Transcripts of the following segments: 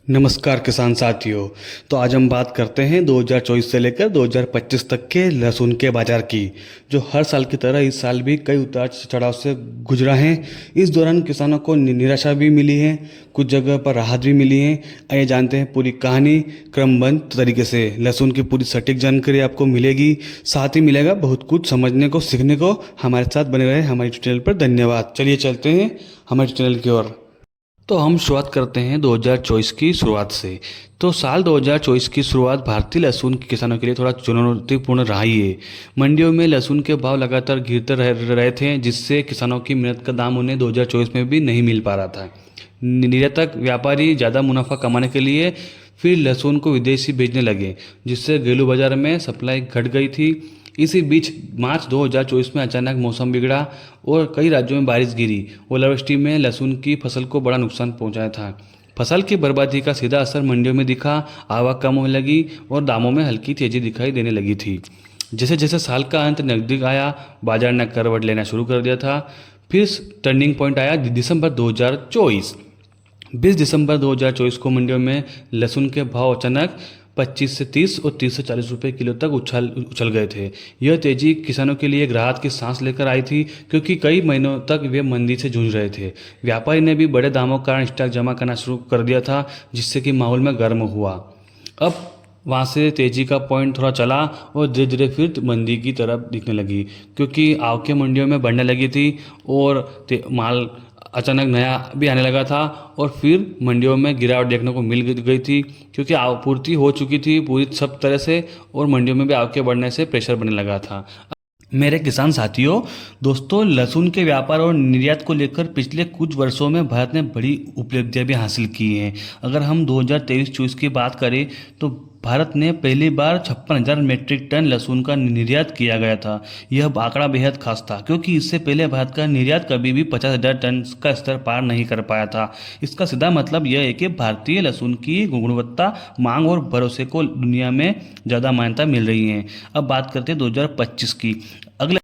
नमस्कार किसान साथियों। तो आज हम बात करते हैं 2024 से लेकर 2025 तक के लहसुन के बाज़ार की, जो हर साल की तरह इस साल भी कई उतार चढ़ाव से गुजरा है। इस दौरान किसानों को निराशा भी मिली है, कुछ जगह पर राहत भी मिली है। आइए जानते हैं पूरी कहानी क्रमबद्ध तरीके से। लहसुन की पूरी सटीक जानकारी आपको मिलेगी, साथ ही मिलेगा बहुत कुछ समझने को, सीखने को। हमारे साथ बने रहे हमारे चैनल पर। धन्यवाद। चलिए चलते हैं हमारे चैनल की ओर। तो हम शुरुआत करते हैं 2024 की शुरुआत से। तो साल 2024 की शुरुआत भारतीय लहसुन के किसानों के लिए थोड़ा चुनौतीपूर्ण रही है। मंडियों में लहसुन के भाव लगातार गिरते रहे थे, जिससे किसानों की मेहनत का दाम उन्हें 2024 में भी नहीं मिल पा रहा था। निर्यातक व्यापारी ज़्यादा मुनाफा कमाने के लिए फिर लहसुन को विदेशी भेजने लगे, जिससे घरेलू बाजार में सप्लाई घट गई थी। इसी बीच मार्च 2024 में अचानक मौसम बिगड़ा और कई राज्यों में बारिश गिरी। ओलावृष्टि में लहसुन की फसल को बड़ा नुकसान पहुंचाया था। फसल की बर्बादी का सीधा असर मंडियों में दिखा, आवक कम होने लगी और दामों में हल्की तेजी दिखाई देने लगी थी। जैसे जैसे साल का अंत नजदीक आया, बाजार ने करवट लेना शुरू कर दिया था। फिर टर्निंग पॉइंट आया दिसंबर 2024। 20 दिसंबर 2024 को मंडियों में लहसुन के भाव अचानक 25 से 30 और 30 से 40 रुपए किलो तक उछल गए थे। यह तेजी किसानों के लिए एक राहत की सांस लेकर आई थी, क्योंकि कई महीनों तक वे मंदी से जूझ रहे थे। व्यापारी ने भी बड़े दामों का कारण स्टॉक जमा करना शुरू कर दिया था, जिससे कि माहौल में गर्म हुआ। अब वहाँ से तेजी का पॉइंट थोड़ा चला और धीरे धीरे फिर मंदी की तरफ दिखने लगी, क्योंकि आवकें मंडियों में बढ़ने लगी थी और माल अचानक नया भी आने लगा था। और फिर मंडियों में गिरावट देखने को मिल गई थी, क्योंकि आपूर्ति हो चुकी थी पूरी सब तरह से और मंडियों में भी आवकें बढ़ने से प्रेशर बनने लगा था। मेरे किसान साथियों, दोस्तों, लहसुन के व्यापार और निर्यात को लेकर पिछले कुछ वर्षों में भारत ने बड़ी उपलब्धियां भी हासिल की हैं। अगर हम 2023-24 की बात करें तो भारत ने पहली बार 56,000 मीट्रिक टन लहसुन का निर्यात किया गया था। यह आंकड़ा बेहद खास था, क्योंकि इससे पहले भारत का निर्यात कभी भी 50,000 टन का स्तर पार नहीं कर पाया था। इसका सीधा मतलब यह है कि भारतीय लहसुन की गुणवत्ता, मांग और भरोसे को दुनिया में ज़्यादा मान्यता मिल रही है। अब बात करते हैं 2025 की। अगले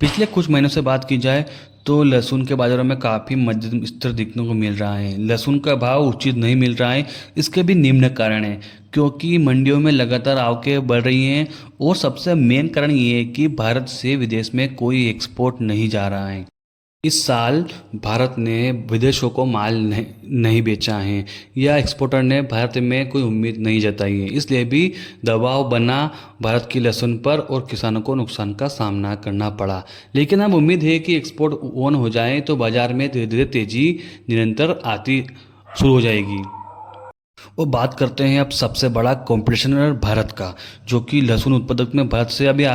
पिछले कुछ महीनों से बात की जाए तो लहसुन के बाज़ारों में काफ़ी मध्यम स्तर देखने को मिल रहा है। लहसुन का भाव उचित नहीं मिल रहा है। इसके भी निम्न कारण हैं, क्योंकि मंडियों में लगातार आवकें बढ़ रही हैं और सबसे मेन कारण ये है कि भारत से विदेश में कोई एक्सपोर्ट नहीं जा रहा है। इस साल भारत ने विदेशों को माल नहीं बेचा है, या एक्सपोर्टर ने भारत में कोई उम्मीद नहीं जताई है। इसलिए भी दबाव बना भारत की लहसुन पर और किसानों को नुकसान का सामना करना पड़ा। लेकिन अब उम्मीद है कि एक्सपोर्ट ऑन हो जाए तो बाजार में धीरे धीरे तेजी निरंतर आती शुरू हो जाएगी। और बात करते हैं अब सबसे बड़ा कॉम्पिटिशनर भारत का, जो कि लहसुन उत्पादक में भारत से अभी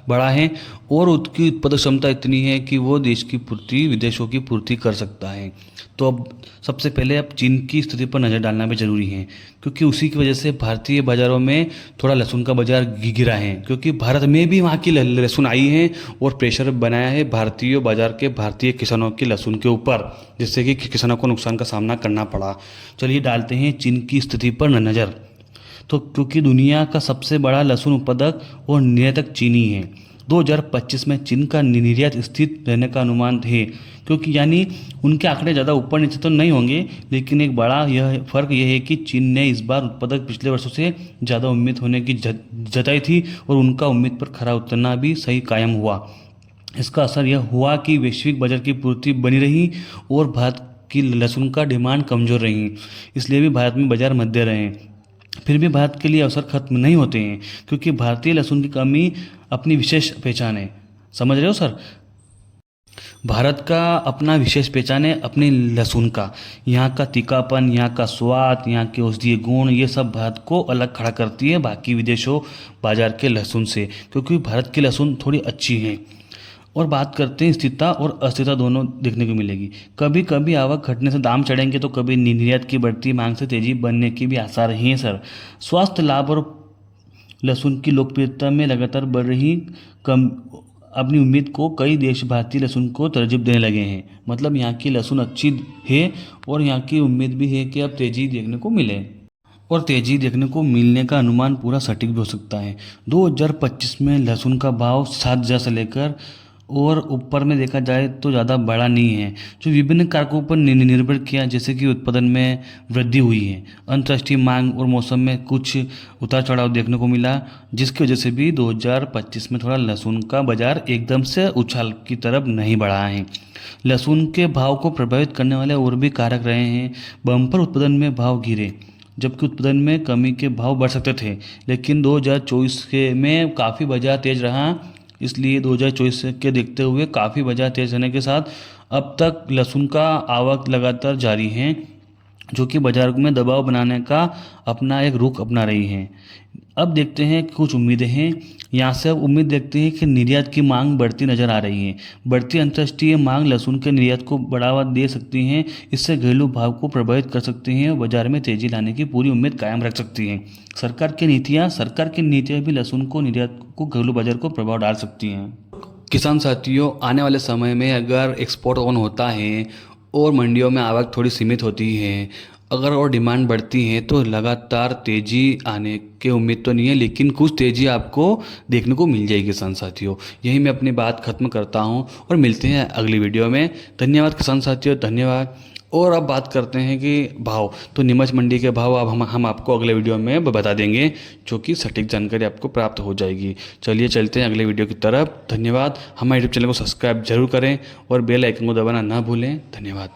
बड़ा है और उसकी उत्पादक क्षमता इतनी है कि वो देश की पूर्ति, विदेशों की पूर्ति कर सकता है। तो अब सबसे पहले अब चीन की स्थिति पर नज़र डालना भी जरूरी है, क्योंकि उसी की वजह से भारतीय बाज़ारों में थोड़ा लहसुन का बाजार गिरा है, क्योंकि भारत में भी वहाँ की लहसुन आई है और प्रेशर बनाया है भारतीय बाजार के, भारतीय किसानों के लहसुन के ऊपर, जिससे कि किसानों को नुकसान का सामना करना पड़ा। चलिए डालते हैं चीन की स्थिति पर नज़र। तो क्योंकि दुनिया का सबसे बड़ा लहसुन उत्पादक और निर्यातक चीनी है, 2025 में चीन का निर्यात स्थित रहने का अनुमान है, क्योंकि यानी उनके आंकड़े ज़्यादा ऊपर नीचे तो नहीं होंगे, लेकिन एक बड़ा यह फ़र्क यह है कि चीन ने इस बार उत्पादक पिछले वर्षों से ज़्यादा उम्मीद होने की जताई थी और उनका उम्मीद पर खरा उतरना भी सही कायम हुआ। इसका असर यह हुआ कि वैश्विक बाजार की पूर्ति बनी रही और भारत की लहसुन का डिमांड कमज़ोर रही, इसलिए भी भारत में बाजार मध्य रहे। फिर भी भारत के लिए अवसर खत्म नहीं होते हैं, क्योंकि भारतीय लहसुन की कमी अपनी विशेष पहचान है। समझ रहे हो सर? भारत का अपना विशेष पहचान है अपने लहसुन का। यहाँ का तीखापन, यहाँ का स्वाद, यहाँ के औषधीय गुण, ये सब भारत को अलग खड़ा करती है बाकी विदेशों बाजार के लहसुन से, क्योंकि भारत की लहसुन थोड़ी अच्छी है। और बात करते हैं स्थिरता और अस्थिरता दोनों देखने को मिलेगी। कभी कभी आवक घटने से दाम चढ़ेंगे तो कभी निर्यात की बढ़ती मांग से तेजी बनने की भी आसार हैं सर। स्वास्थ्य लाभ और लहसुन की लोकप्रियता में लगातार बढ़ रही कम अपनी उम्मीद को कई देश भारतीय लहसुन को तरजीह देने लगे हैं। मतलब यहाँ की लहसुन अच्छी है और यहाँ की उम्मीद भी है कि अब तेजी देखने को मिले, और तेजी देखने को मिलने का अनुमान पूरा सटीक भी हो सकता है। 2025 में लहसुन का भाव 7,000 से लेकर और ऊपर में देखा जाए तो ज़्यादा बड़ा नहीं है, जो विभिन्न कारकों पर निर्भर किया, जैसे कि उत्पादन में वृद्धि हुई है, अंतर्राष्ट्रीय मांग और मौसम में कुछ उतार चढ़ाव देखने को मिला, जिसकी वजह से भी 2025 में थोड़ा लहसुन का बाजार एकदम से उछाल की तरफ नहीं बढ़ा है। लहसुन के भाव को प्रभावित करने वाले और भी कारक रहे हैं। बम्पर उत्पादन में भाव गिरे, जबकि उत्पादन में कमी के भाव बढ़ सकते थे, लेकिन 2024 के में काफ़ी बाजार तेज रहा, इसलिए 2024 के देखते हुए काफ़ी बाजार तेज रहने के साथ अब तक लहसुन का आवक लगातार जारी है, जो कि बाजार में दबाव बनाने का अपना एक रुख अपना रही है। अब देखते हैं कुछ उम्मीदें हैं। यहाँ से अब उम्मीद देखते हैं कि निर्यात की मांग बढ़ती नजर आ रही है। बढ़ती अंतर्राष्ट्रीय मांग लहसुन के निर्यात को बढ़ावा दे सकती हैं, इससे घरेलू भाव को प्रभावित कर सकती हैं और बाजार में तेजी लाने की पूरी उम्मीद कायम रख सकती हैं। सरकार की नीतियाँ भी लहसुन को निर्यात को घरेलू बाजार को प्रभाव डाल सकती हैं। किसान साथियों, आने वाले समय में अगर एक्सपोर्ट ऑन होता है और मंडियों में आवक थोड़ी सीमित होती है, अगर और डिमांड बढ़ती है तो लगातार तेज़ी आने की उम्मीद तो नहीं है, लेकिन कुछ तेज़ी आपको देखने को मिल जाएगी किसान साथियों। यही मैं अपनी बात खत्म करता हूं और मिलते हैं अगली वीडियो में। धन्यवाद किसान साथियों, धन्यवाद। और अब बात करते हैं कि भाव, तो नीमच मंडी के भाव अब हम आपको अगले वीडियो में बता देंगे, जो कि सटीक जानकारी आपको प्राप्त हो जाएगी। चलिए चलते हैं अगले वीडियो की तरफ। धन्यवाद। हमारे यूट्यूब चैनल को सब्सक्राइब जरूर करें और बेल आइकन को दबाना ना भूलें। धन्यवाद।